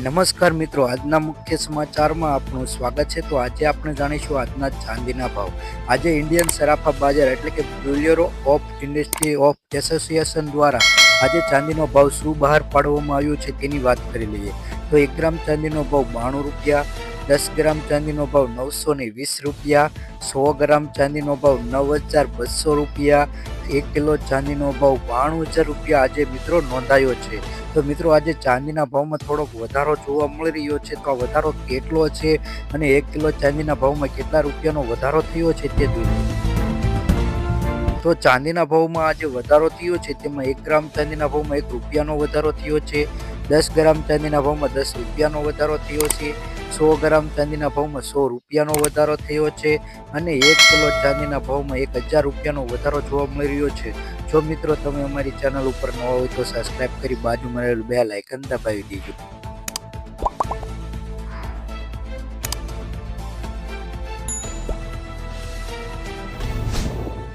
નમસ્કાર મિત્રો, આજના મુખ્ય સમાચારમાં આપનું સ્વાગત છે। તો આજે આપણે જાણીશું આજના ચાંદીના ભાવ। આજે ઇન્ડિયન સરાફા બજાર એટલે કે bureau of industry of association દ્વારા આજે ચાંદીનો ભાવ શું બહાર પાડવામાં આવ્યો છે તેની વાત કરી લઈએ। તો 1 ગ્રામ ચાંદીનો ભાવ 92 રૂપિયા, 10 ગ્રામ ચાંદીનો ભાવ 920 રૂપિયા, 100 ગ્રામ ચાંદીનો ભાવ 9200 રૂપિયા, 1 કિલો ચાંદીનો ભાવ 92000 રૂપિયા આજે મિત્રો નોંધાયો છે। તો મિત્રો આજે ચાંદીના ભાવમાં થોડોક વધારો જોવા મળી રહ્યો છે। તો આ વધારો કેટલો છે અને 1 કિલો ચાંદીના ભાવમાં કેટલા રૂપિયાનો વધારો થયો છે તે જોઈએ। તો ચાંદીના ભાવમાં આજે વધારો થયો છે તેમાં 1 ગ્રામ ચાંદીના ભાવમાં 1 રૂપિયાનો વધારો થયો છે, 10 ગ્રામ ચાંદીના ભાવમાં 10 રૂપિયાનો વધારો થયો છે, 100 ગ્રામ ચાંદીના ભાવમાં 100 રૂપિયાનો વધારો થયો છે અને 1 કિલો ચાંદીના ભાવમાં 1000 રૂપિયાનો વધારો જોવા મળી રહ્યો છે। જો મિત્રો તમે અમારી ચેનલ ઉપર નવા હોય તો સબસ્ક્રાઇબ કરી બાજુમાં રહેલું બેલ આઇકન દબાવી દેજો।